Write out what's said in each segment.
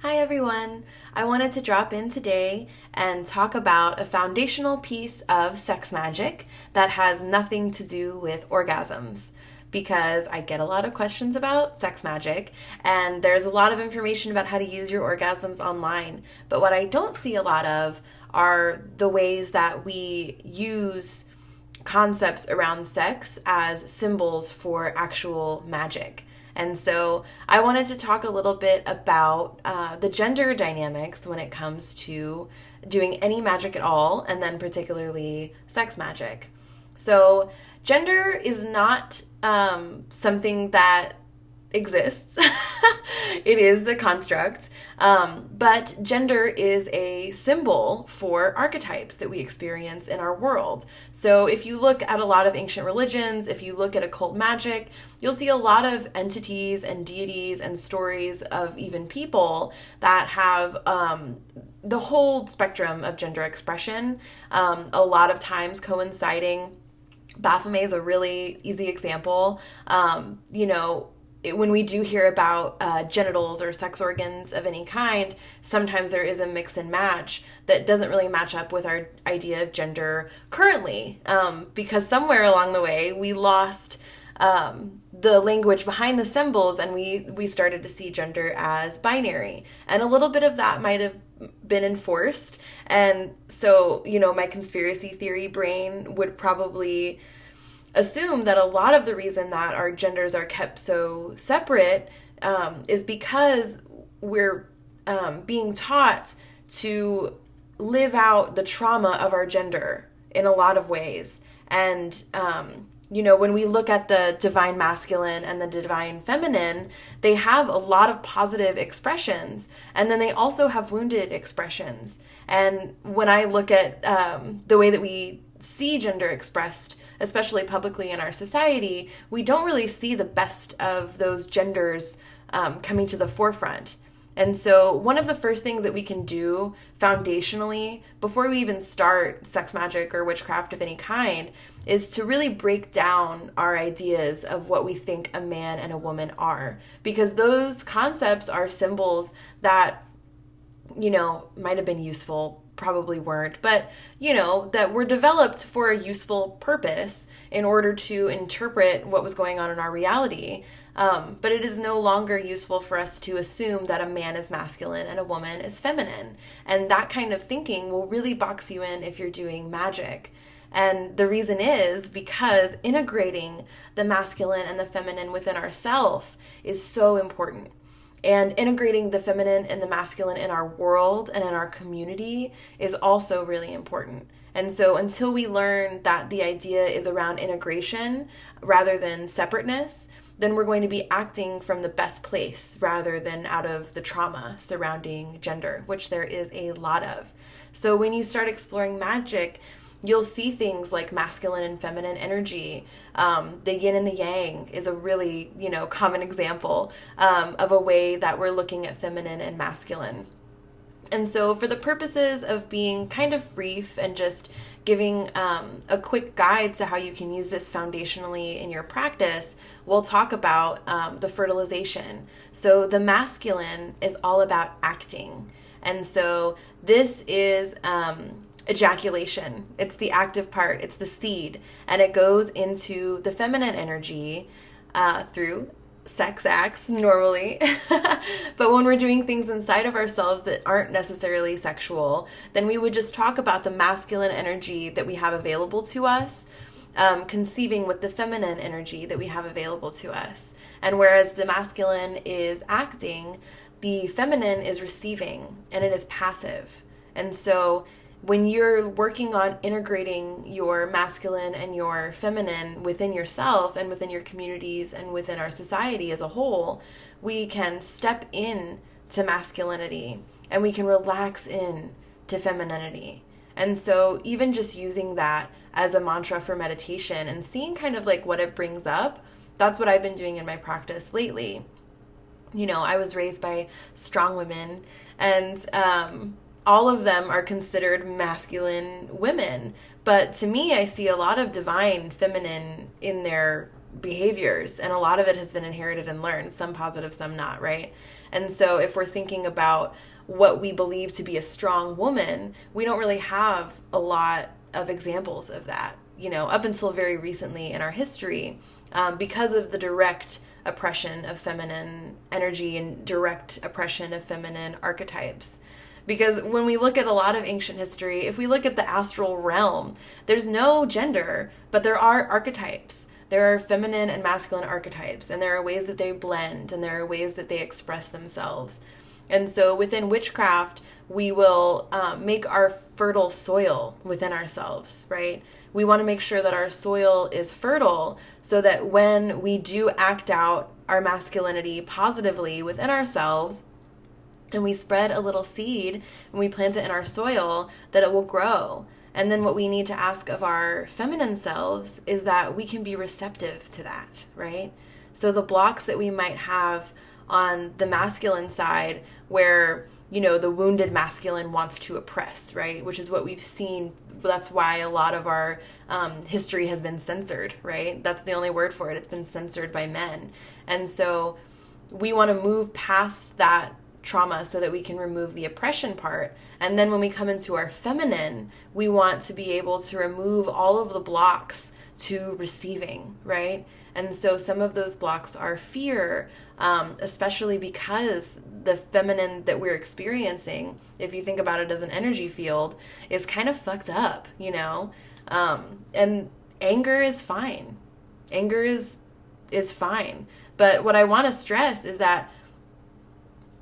Hi everyone! I wanted to drop in today and talk about a foundational piece of sex magic that has nothing to do with orgasms. Because I get a lot of questions about sex magic, and there's a lot of information about how to use your orgasms online. But what I don't see a lot of are the ways that we use concepts around sex as symbols for actual magic. And so I wanted to talk a little bit about the gender dynamics when it comes to doing any magic at all, and then particularly sex magic. So gender is not something that exists. It is a construct, but gender is a symbol for archetypes that we experience in our world. So if you look at a lot of ancient religions, if you look at occult magic, you'll see a lot of entities and deities and stories of even people that have the whole spectrum of gender expression, a lot of times coinciding. Baphomet is a really easy example. When we do hear about genitals or sex organs of any kind, sometimes there is a mix and match that doesn't really match up with our idea of gender currently, because somewhere along the way we lost the language behind the symbols, and we started to see gender as binary. And a little bit of that might have been enforced. And so, my conspiracy theory brain would probably assume that a lot of the reason that our genders are kept so separate is because we're being taught to live out the trauma of our gender in a lot of ways. And, when we look at the divine masculine and the divine feminine, they have a lot of positive expressions, and then they also have wounded expressions. And when I look at the way that we see gender expressed, especially publicly in our society, we don't really see the best of those genders coming to the forefront. And so one of the first things that we can do foundationally before we even start sex magic or witchcraft of any kind is to really break down our ideas of what we think a man and a woman are. Because those concepts are symbols that, might have been useful, probably weren't, but, that were developed for a useful purpose in order to interpret what was going on in our reality. But it is no longer useful for us to assume that a man is masculine and a woman is feminine. And that kind of thinking will really box you in if you're doing magic. And the reason is because integrating the masculine and the feminine within ourselves is so important. And integrating the feminine and the masculine in our world and in our community is also really important. And so until we learn that the idea is around integration rather than separateness, then we're going to be acting from the best place rather than out of the trauma surrounding gender, which there is a lot of. So when you start exploring magic, you'll see things like masculine and feminine energy. The yin and the yang is a really, common example of a way that we're looking at feminine and masculine. And so for the purposes of being kind of brief and just giving a quick guide to how you can use this foundationally in your practice, we'll talk about the fertilization. So the masculine is all about acting. And so this is ejaculation. It's the active part. It's the seed. And it goes into the feminine energy through sex acts normally. But when we're doing things inside of ourselves that aren't necessarily sexual, then we would just talk about the masculine energy that we have available to us, conceiving with the feminine energy that we have available to us. And whereas the masculine is acting, the feminine is receiving, and it is passive. And so when you're working on integrating your masculine and your feminine within yourself and within your communities and within our society as a whole, we can step in to masculinity and we can relax in to femininity. And so even just using that as a mantra for meditation and seeing kind of like what it brings up, that's what I've been doing in my practice lately. I was raised by strong women, and all of them are considered masculine women. But to me, I see a lot of divine feminine in their behaviors, and a lot of it has been inherited and learned, some positive, some not, right? And so if we're thinking about what we believe to be a strong woman, we don't really have a lot of examples of that, up until very recently in our history, because of the direct oppression of feminine energy and direct oppression of feminine archetypes. Because when we look at a lot of ancient history, if we look at the astral realm, there's no gender, but there are archetypes. There are feminine and masculine archetypes, and there are ways that they blend, and there are ways that they express themselves. And so within witchcraft, we will make our fertile soil within ourselves, right? We want to make sure that our soil is fertile so that when we do act out our masculinity positively within ourselves, and we spread a little seed and we plant it in our soil, that it will grow. And then what we need to ask of our feminine selves is that we can be receptive to that, right? So the blocks that we might have on the masculine side where, the wounded masculine wants to oppress, right? Which is what we've seen. That's why a lot of our history has been censored, right? That's the only word for it. It's been censored by men. And so we want to move past that trauma so that we can remove the oppression part. And then when we come into our feminine, we want to be able to remove all of the blocks to receiving, right? And so some of those blocks are fear, especially because the feminine that we're experiencing, if you think about it as an energy field, is kind of fucked up, and anger is fine. Anger is fine. But what I want to stress is that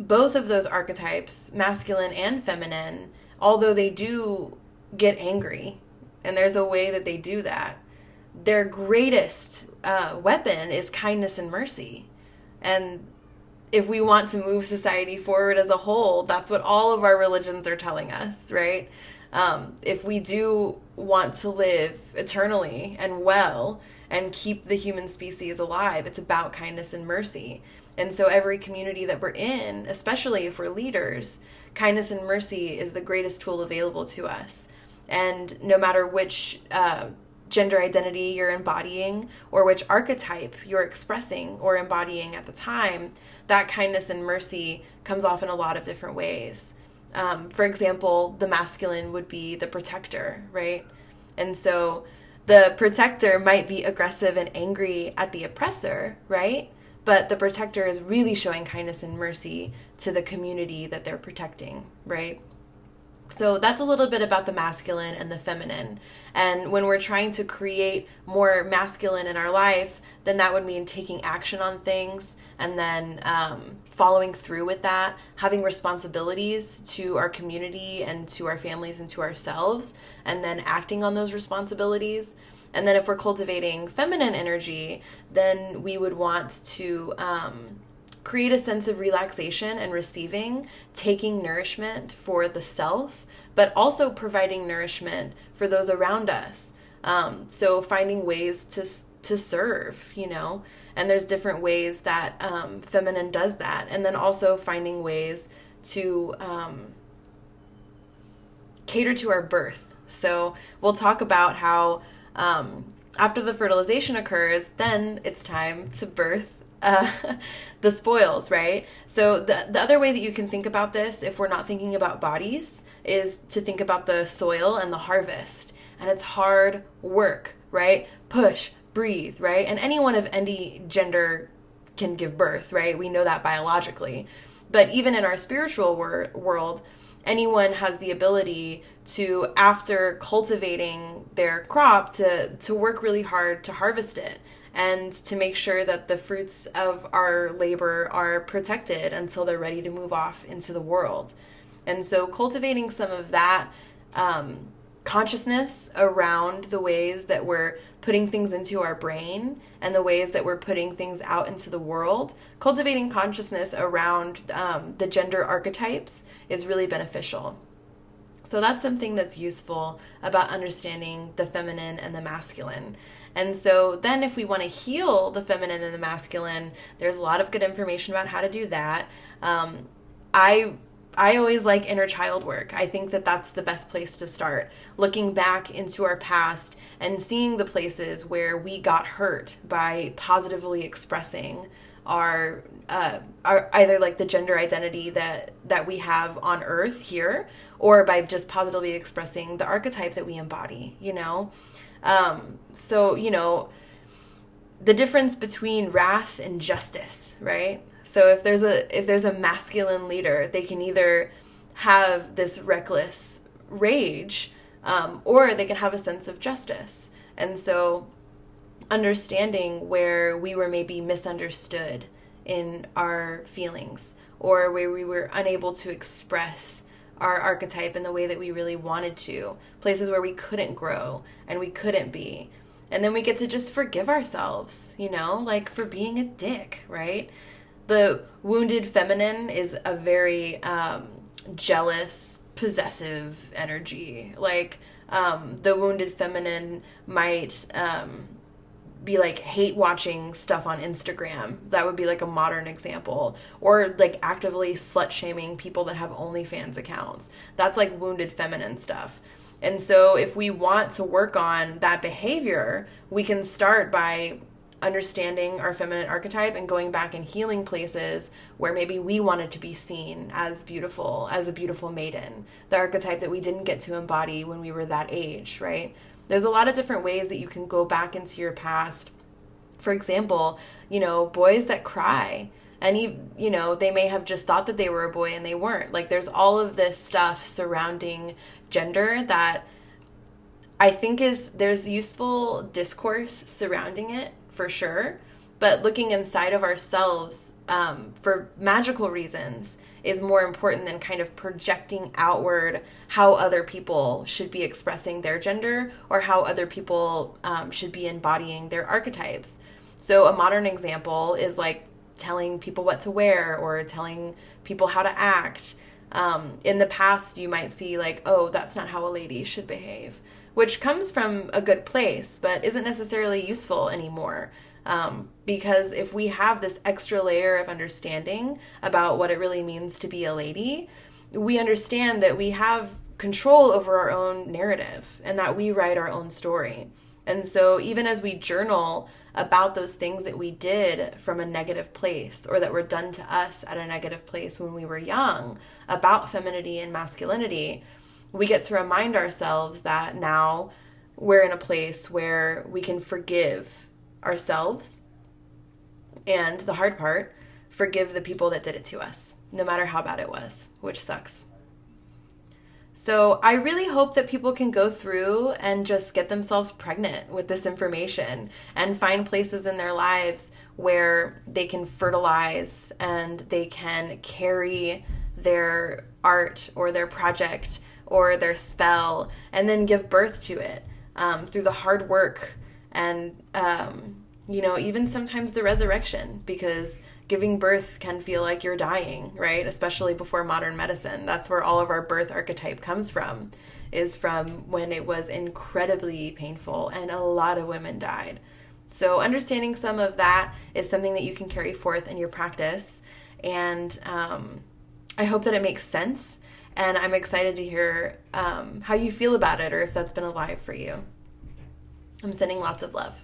both of those archetypes, masculine and feminine, although they do get angry, and there's a way that they do that, their greatest weapon is kindness and mercy. And if we want to move society forward as a whole, that's what all of our religions are telling us, right? If we do want to live eternally and well and keep the human species alive, it's about kindness and mercy. And so every community that we're in, especially if we're leaders, kindness and mercy is the greatest tool available to us. And no matter which gender identity you're embodying or which archetype you're expressing or embodying at the time, that kindness and mercy comes off in a lot of different ways. For example, the masculine would be the protector, right? And so the protector might be aggressive and angry at the oppressor, right? But the protector is really showing kindness and mercy to the community that they're protecting, right? So that's a little bit about the masculine and the feminine. And when we're trying to create more masculine in our life, then that would mean taking action on things and then following through with that, having responsibilities to our community and to our families and to ourselves, and then acting on those responsibilities. And then if we're cultivating feminine energy, then we would want to create a sense of relaxation and receiving, taking nourishment for the self, but also providing nourishment for those around us. So finding ways to serve, and there's different ways that feminine does that. And then also finding ways to cater to our birth. So we'll talk about how after the fertilization occurs, then it's time to birth the spoils, right? So the other way that you can think about this, if we're not thinking about bodies, is to think about the soil and the harvest. And it's hard work, right? Push, breathe, right? And anyone of any gender can give birth, right? We know that biologically. But even in our spiritual world, anyone has the ability to, after cultivating their crop, to work really hard to harvest it and to make sure that the fruits of our labor are protected until they're ready to move off into the world. And so cultivating some of that consciousness around the ways that we're putting things into our brain and the ways that we're putting things out into the world, cultivating consciousness around the gender archetypes is really beneficial. So that's something that's useful about understanding the feminine and the masculine. And so then if we want to heal the feminine and the masculine, there's a lot of good information about how to do that. I always like inner child work. I think that that's the best place to start, looking back into our past and seeing the places where we got hurt by positively expressing our either like the gender identity that we have on Earth here, or by just positively expressing the archetype that we embody, you know? So, you know, the difference between wrath and justice, right? So if there's a masculine leader, they can either have this reckless rage, or they can have a sense of justice. And so understanding where we were maybe misunderstood in our feelings, or where we were unable to express our archetype in the way that we really wanted to, places where we couldn't grow and we couldn't be. And then we get to just forgive ourselves, you know, like for being a dick, right? The wounded feminine is a very jealous, possessive energy. Like the wounded feminine might be like hate watching stuff on Instagram. That would be like a modern example. Or like actively slut shaming people that have OnlyFans accounts. That's like wounded feminine stuff. And so if we want to work on that behavior, we can start by understanding our feminine archetype and going back and healing places where maybe we wanted to be seen as beautiful, as a beautiful maiden, the archetype that we didn't get to embody when we were that age, right? There's a lot of different ways that you can go back into your past. For example, you know, boys that cry, and you know, they may have just thought that they were a boy and they weren't. Like there's all of this stuff surrounding gender that I think there's useful discourse surrounding it for sure, but looking inside of ourselves for magical reasons is more important than kind of projecting outward how other people should be expressing their gender or how other people should be embodying their archetypes. So a modern example is like telling people what to wear or telling people how to act. In the past, you might see like, oh, that's not how a lady should behave, which comes from a good place, but isn't necessarily useful anymore. Because if we have this extra layer of understanding about what it really means to be a lady, we understand that we have control over our own narrative and that we write our own story. And so even as we journal about those things that we did from a negative place or that were done to us at a negative place when we were young about femininity and masculinity, we get to remind ourselves that now we're in a place where we can forgive ourselves and, the hard part, forgive the people that did it to us, no matter how bad it was, which sucks. So I really hope that people can go through and just get themselves pregnant with this information and find places in their lives where they can fertilize and they can carry their art or their project or their spell and then give birth to it through the hard work and, you know, even sometimes the resurrection, because giving birth can feel like you're dying, right? Especially before modern medicine. That's where all of our birth archetype comes from, is from when it was incredibly painful and a lot of women died. So understanding some of that is something that you can carry forth in your practice. And I hope that it makes sense. And I'm excited to hear how you feel about it or if that's been alive for you. I'm sending lots of love.